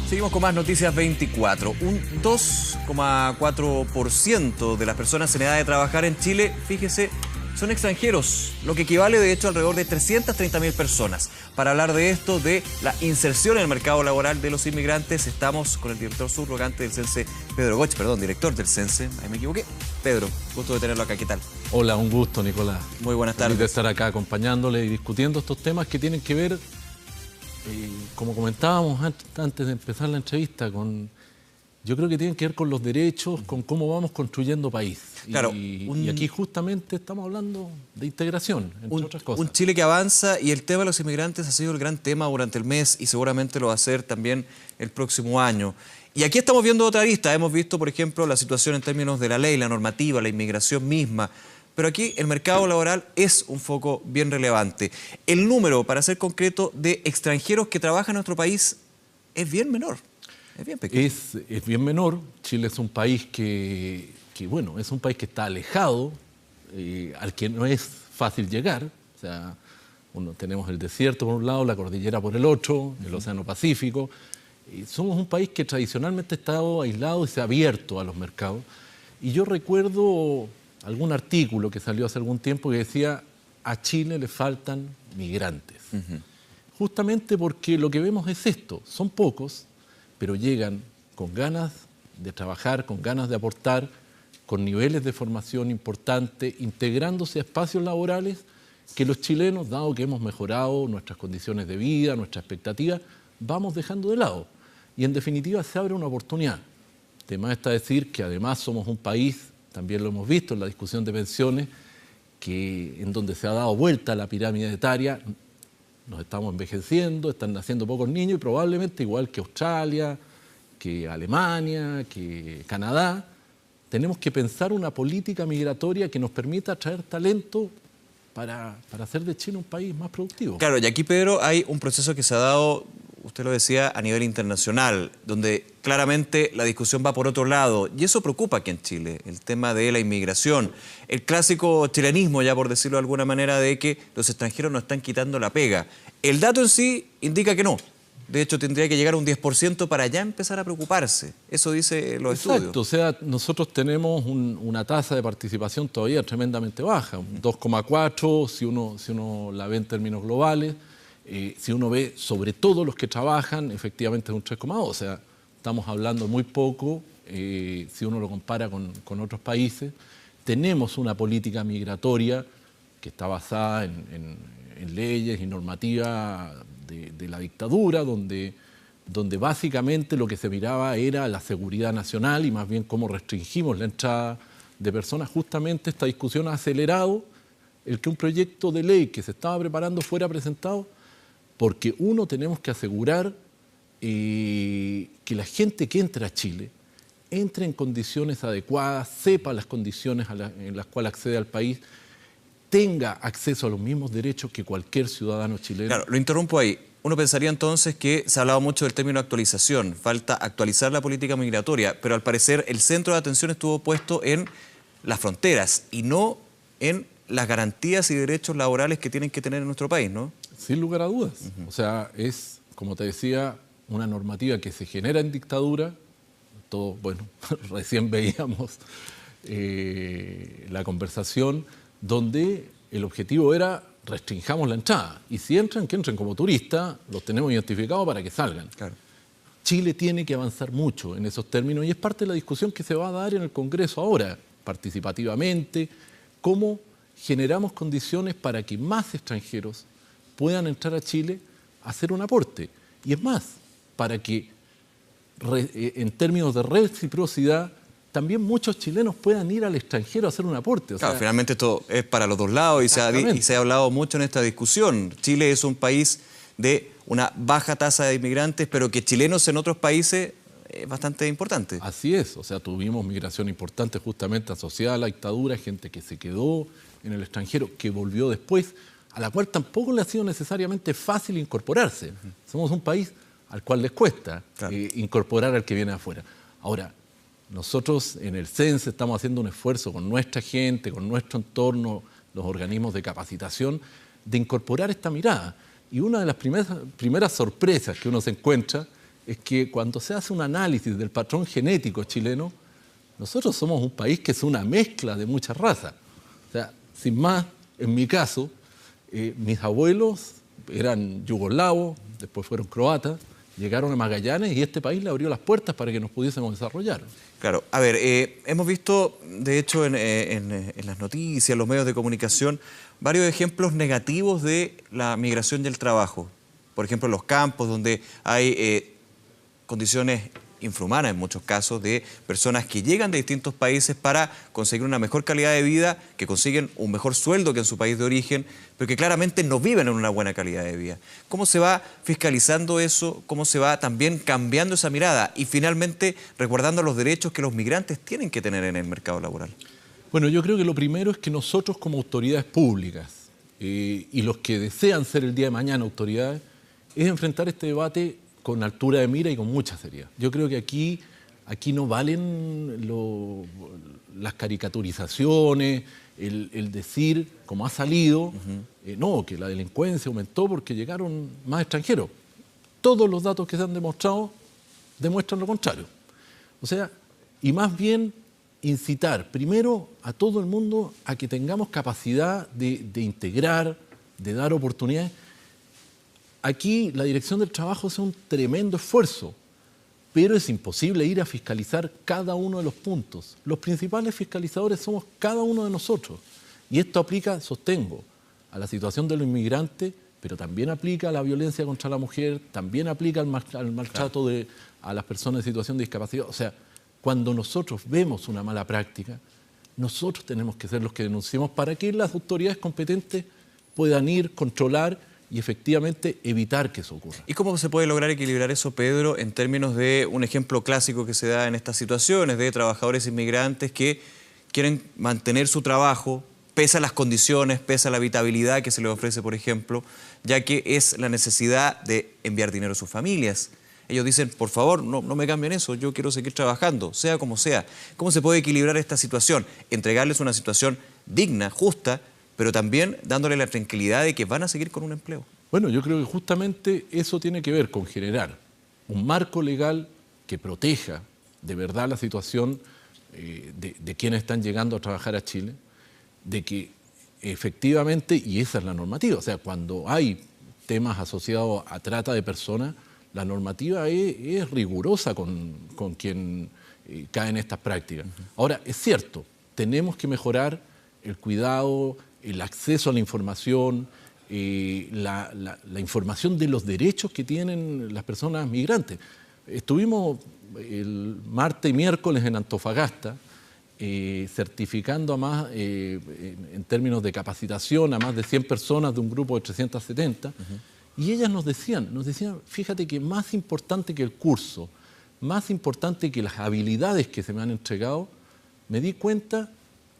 Seguimos con más Noticias 24. Un 2,4% de las personas en edad de trabajar en Chile, fíjese, son extranjeros, lo que equivale de hecho a alrededor de 330.000 personas. Para hablar de esto, de la inserción en el mercado laboral de los inmigrantes, estamos con el director subrogante del CENSE, Pedro Goch, director del CENSE, ahí me equivoqué. Pedro, gusto de tenerlo acá, ¿qué tal? Hola, un gusto, Nicolás. Muy buenas tardes. Feliz de estar acá acompañándole y discutiendo estos temas que tienen que ver, como comentábamos antes de empezar la entrevista, yo creo que tienen que ver con los derechos, con cómo vamos construyendo país. Claro, y aquí justamente estamos hablando de integración, entre otras cosas. Un Chile que avanza, y el tema de los inmigrantes ha sido el gran tema durante el mes y seguramente lo va a ser también el próximo año. Y aquí estamos viendo otra arista. Hemos visto, por ejemplo, la situación en términos de la ley, la normativa, la inmigración misma. Pero aquí el mercado laboral es un foco bien relevante. El número, para ser concreto, de extranjeros que trabajan en nuestro país es bien menor. Es bien pequeño. Es bien menor. Chile es un país que es un país que está alejado, al que no es fácil llegar. O sea, tenemos el desierto por un lado, la cordillera por el otro, el Océano Pacífico. Somos un país que tradicionalmente ha estado aislado y se ha abierto a los mercados. Y yo recuerdo algún artículo que salió hace algún tiempo que decía: a Chile le faltan migrantes. Justamente porque lo que vemos es esto: son pocos, pero llegan con ganas de trabajar, con ganas de aportar, con niveles de formación importantes, integrándose a espacios laborales que los chilenos, dado que hemos mejorado nuestras condiciones de vida, nuestra expectativa, vamos dejando de lado. Y en definitiva se abre una oportunidad. Además está decir que además somos un país, también lo hemos visto en la discusión de pensiones, en donde se ha dado vuelta la pirámide etaria, nos estamos envejeciendo, están naciendo pocos niños y probablemente igual que Australia, que Alemania, que Canadá, tenemos que pensar una política migratoria que nos permita atraer talento para hacer de Chile un país más productivo. Claro, y aquí, Pedro, hay un proceso que se ha dado, usted lo decía, a nivel internacional, donde claramente la discusión va por otro lado, y eso preocupa aquí en Chile, el tema de la inmigración, el clásico chilenismo, ya por decirlo de alguna manera, de que los extranjeros nos están quitando la pega. El dato en sí indica que no. De hecho, tendría que llegar a un 10% para ya empezar a preocuparse. Eso dice los estudios. Exacto, o sea, nosotros tenemos una tasa de participación todavía tremendamente baja, un 2,4 si uno la ve en términos globales. Si uno ve sobre todo los que trabajan, efectivamente es un 3,2. O sea, estamos hablando muy poco si uno lo compara con otros países. Tenemos una política migratoria que está basada en leyes y normativa de la dictadura, donde básicamente lo que se miraba era la seguridad nacional y más bien cómo restringimos la entrada de personas. Justamente esta discusión ha acelerado el que un proyecto de ley que se estaba preparando fuera presentado, porque tenemos que asegurar que la gente que entra a Chile entre en condiciones adecuadas, sepa las condiciones en las cuales accede al país, tenga acceso a los mismos derechos que cualquier ciudadano chileno. Claro, lo interrumpo ahí. Uno pensaría entonces que se ha hablado mucho del término actualización, falta actualizar la política migratoria, pero al parecer el centro de atención estuvo puesto en las fronteras y no en las garantías y derechos laborales que tienen que tener en nuestro país, ¿no? Sin lugar a dudas. O sea, es, como te decía, una normativa que se genera en dictadura. Recién veíamos la conversación donde el objetivo era restringamos la entrada. Y si entran, que entren como turistas, los tenemos identificados para que salgan. Claro. Chile tiene que avanzar mucho en esos términos y es parte de la discusión que se va a dar en el Congreso ahora, participativamente, cómo generamos condiciones para que más extranjeros puedan entrar a Chile a hacer un aporte. Y es más, para que en términos de reciprocidad también muchos chilenos puedan ir al extranjero a hacer un aporte. Claro, finalmente esto es para los dos lados y se ha hablado mucho en esta discusión. Chile es un país de una baja tasa de inmigrantes, pero que chilenos en otros países es bastante importante. Así es, o sea, tuvimos migración importante justamente asociada a la dictadura, gente que se quedó en el extranjero, que volvió después, a la cual tampoco le ha sido necesariamente fácil incorporarse. Somos un país al cual les cuesta incorporar al que viene de afuera. Ahora, nosotros en el CENSE estamos haciendo un esfuerzo con nuestra gente, con nuestro entorno, los organismos de capacitación, de incorporar esta mirada. Y una de las primeras sorpresas que uno se encuentra es que cuando se hace un análisis del patrón genético chileno, nosotros somos un país que es una mezcla de muchas razas. O sea, sin más, en mi caso, mis abuelos eran yugoslavos, después fueron croatas, llegaron a Magallanes y este país le abrió las puertas para que nos pudiésemos desarrollar. Claro, a ver, hemos visto, de hecho, en las noticias, en los medios de comunicación, varios ejemplos negativos de la migración y el trabajo. Por ejemplo, en los campos, donde hay condiciones infrahumanas, en muchos casos, de personas que llegan de distintos países para conseguir una mejor calidad de vida, que consiguen un mejor sueldo que en su país de origen, pero que claramente no viven en una buena calidad de vida. ¿Cómo se va fiscalizando eso? ¿Cómo se va también cambiando esa mirada? Y finalmente, recordando los derechos que los migrantes tienen que tener en el mercado laboral. Bueno, yo creo que lo primero es que nosotros como autoridades públicas y los que desean ser el día de mañana autoridades, es enfrentar este debate con altura de mira y con mucha seriedad. Yo creo que aquí no valen las caricaturizaciones, el decir, como ha salido, no, que la delincuencia aumentó porque llegaron más extranjeros. Todos los datos que se han demostrado demuestran lo contrario. O sea, y más bien incitar primero a todo el mundo a que tengamos capacidad de integrar, de dar oportunidades. Aquí la Dirección del Trabajo hace un tremendo esfuerzo, pero es imposible ir a fiscalizar cada uno de los puntos. Los principales fiscalizadores somos cada uno de nosotros. Y esto aplica, sostengo, a la situación de los inmigrantes, pero también aplica a la violencia contra la mujer, también aplica al maltrato a las personas en situación de discapacidad. O sea, cuando nosotros vemos una mala práctica, nosotros tenemos que ser los que denunciemos para que las autoridades competentes puedan ir, controlar y efectivamente evitar que eso ocurra. ¿Y cómo se puede lograr equilibrar eso, Pedro, en términos de un ejemplo clásico que se da en estas situaciones de trabajadores inmigrantes que quieren mantener su trabajo, pese a las condiciones, pese a la habitabilidad que se les ofrece, por ejemplo, ya que es la necesidad de enviar dinero a sus familias? Ellos dicen, por favor, no me cambien eso, yo quiero seguir trabajando, sea como sea. ¿Cómo se puede equilibrar esta situación? Entregarles una situación digna, justa, pero también dándole la tranquilidad de que van a seguir con un empleo. Bueno, yo creo que justamente eso tiene que ver con generar un marco legal que proteja de verdad la situación de quienes están llegando a trabajar a Chile, de que efectivamente, y esa es la normativa, o sea, cuando hay temas asociados a trata de personas, la normativa es rigurosa con quien cae en estas prácticas. Ahora, es cierto, tenemos que mejorar el cuidado, el acceso a la información, la información de los derechos que tienen las personas migrantes. Estuvimos el martes y miércoles en Antofagasta certificando a más, en términos de capacitación, a más de 100 personas de un grupo de 370, y ellas nos decían, fíjate que más importante que el curso, más importante que las habilidades que se me han entregado, me di cuenta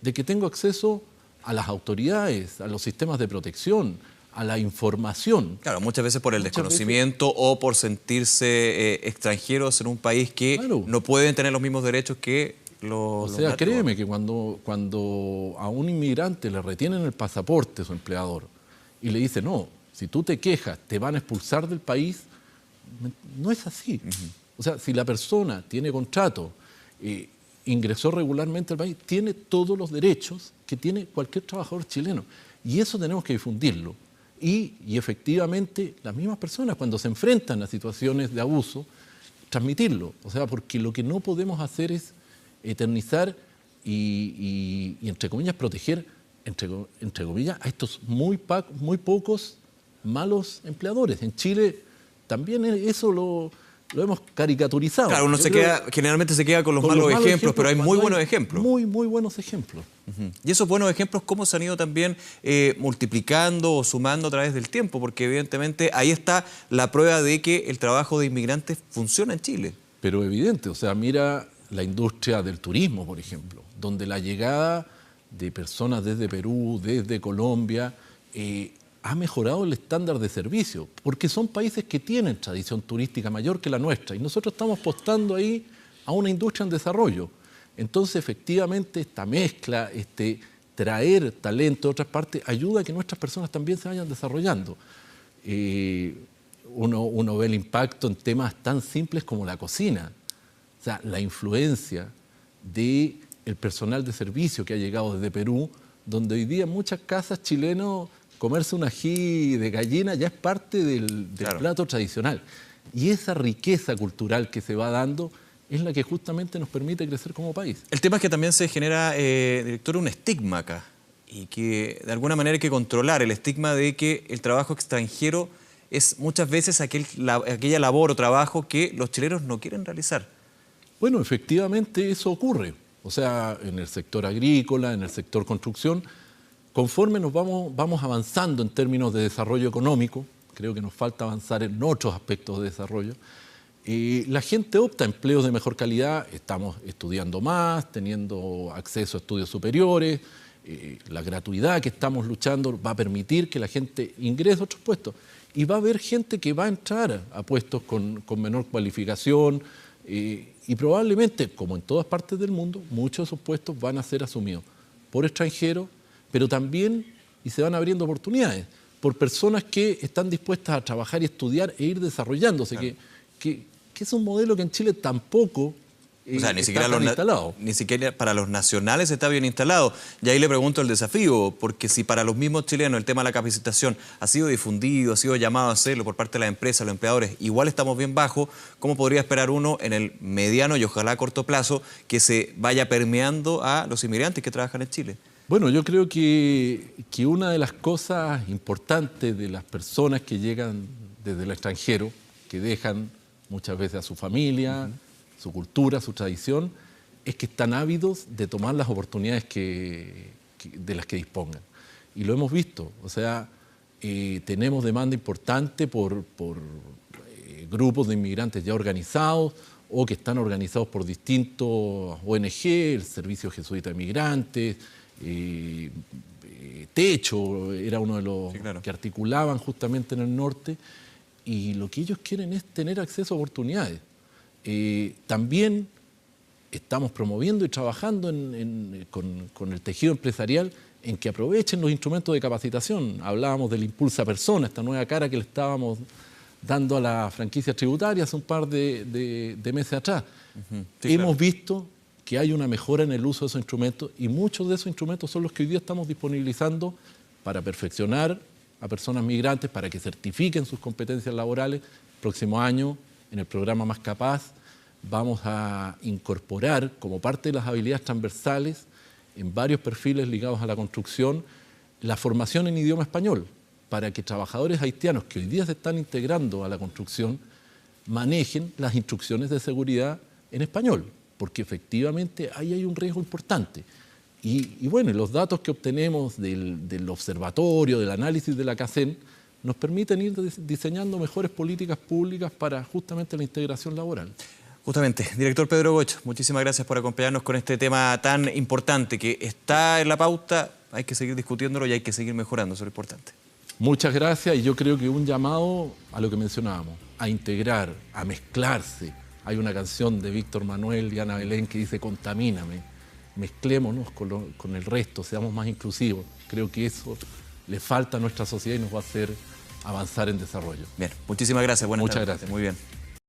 de que tengo acceso a las autoridades, a los sistemas de protección, a la información. Claro, muchas veces por el desconocimiento o por sentirse extranjeros en un país que claro, no pueden tener los mismos derechos que los nativos. Créeme que cuando a un inmigrante le retienen el pasaporte su empleador y le dice, no, si tú te quejas, te van a expulsar del país, no es así. O sea, si la persona tiene contrato, ingresó regularmente al país, tiene todos los derechos que tiene cualquier trabajador chileno. Y eso tenemos que difundirlo. Y efectivamente, las mismas personas, cuando se enfrentan a situaciones de abuso, transmitirlo. O sea, porque lo que no podemos hacer es eternizar y entre comillas, proteger, entre comillas, a estos muy pocos malos empleadores. En Chile también eso lo hemos caricaturizado. Claro, uno generalmente se queda con los malos ejemplos, pero hay muy buenos ejemplos. Muy buenos ejemplos. Y esos buenos ejemplos, ¿cómo se han ido también multiplicando o sumando a través del tiempo? Porque evidentemente ahí está la prueba de que el trabajo de inmigrantes funciona en Chile. Pero evidente, o sea, mira la industria del turismo, por ejemplo, donde la llegada de personas desde Perú, desde Colombia, ha mejorado el estándar de servicio, porque son países que tienen tradición turística mayor que la nuestra y nosotros estamos apostando ahí a una industria en desarrollo. Entonces, efectivamente, esta mezcla, traer talento de otras partes, ayuda a que nuestras personas también se vayan desarrollando. uno ve el impacto en temas tan simples como la cocina. O sea, la influencia del personal de servicio que ha llegado desde Perú, donde hoy día en muchas casas chilenos comerse un ají de gallina ya es parte del plato tradicional. Y esa riqueza cultural que se va dando es la que justamente nos permite crecer como país. El tema es que también se genera, director, un estigma acá, y que de alguna manera hay que controlar el estigma de que el trabajo extranjero es muchas veces aquella labor o trabajo que los chilenos no quieren realizar. Bueno, efectivamente eso ocurre. O sea, en el sector agrícola, en el sector construcción, conforme nos vamos avanzando en términos de desarrollo económico, creo que nos falta avanzar en otros aspectos de desarrollo, la gente opta a empleos de mejor calidad, estamos estudiando más, teniendo acceso a estudios superiores, la gratuidad que estamos luchando va a permitir que la gente ingrese a otros puestos. Y va a haber gente que va a entrar a puestos con menor cualificación y probablemente, como en todas partes del mundo, muchos de esos puestos van a ser asumidos por extranjeros, pero también, y se van abriendo oportunidades, por personas que están dispuestas a trabajar y estudiar e ir desarrollándose, claro. que es un modelo que en Chile tampoco o sea, está tan instalado. Ni siquiera para los nacionales está bien instalado. Y ahí le pregunto el desafío, porque si para los mismos chilenos el tema de la capacitación ha sido difundido, ha sido llamado a hacerlo por parte de las empresas, los empleadores, igual estamos bien bajos, ¿cómo podría esperar uno en el mediano y ojalá a corto plazo que se vaya permeando a los inmigrantes que trabajan en Chile? Bueno, yo creo que una de las cosas importantes de las personas que llegan desde el extranjero, que dejan muchas veces a su familia, su cultura, su tradición, es que están ávidos de tomar las oportunidades de las que dispongan. Y lo hemos visto, o sea, tenemos demanda importante por grupos de inmigrantes ya organizados o que están organizados por distintos ONG, el Servicio Jesuita de Migrantes, Techo era uno de los que articulaban justamente en el norte, y lo que ellos quieren es tener acceso a oportunidades. También estamos promoviendo y trabajando con el tejido empresarial en que aprovechen los instrumentos de capacitación. Hablábamos del Impulsa Persona, esta nueva cara que le estábamos dando a la franquicia tributaria hace un par de meses atrás. Hemos visto que hay una mejora en el uso de esos instrumentos, y muchos de esos instrumentos son los que hoy día estamos disponibilizando para perfeccionar a personas migrantes, para que certifiquen sus competencias laborales. El próximo año, en el programa Más Capaz, vamos a incorporar como parte de las habilidades transversales en varios perfiles ligados a la construcción la formación en idioma español, para que trabajadores haitianos que hoy día se están integrando a la construcción manejen las instrucciones de seguridad en español, porque efectivamente ahí hay un riesgo importante. Y bueno, los datos que obtenemos del observatorio, del análisis de la CACEN, nos permiten ir diseñando mejores políticas públicas para justamente la integración laboral. Justamente, director Pedro Goch, muchísimas gracias por acompañarnos con este tema tan importante que está en la pauta. Hay que seguir discutiéndolo y hay que seguir mejorando, eso es lo importante. Muchas gracias, y yo creo que un llamado a lo que mencionábamos, a integrar, a mezclarse. Hay una canción de Víctor Manuel y Ana Belén que dice "Contamíname", mezclémonos con el resto, seamos más inclusivos. Creo que eso le falta a nuestra sociedad y nos va a hacer avanzar en desarrollo. Bien, muchísimas gracias. Muchas gracias. Muy bien.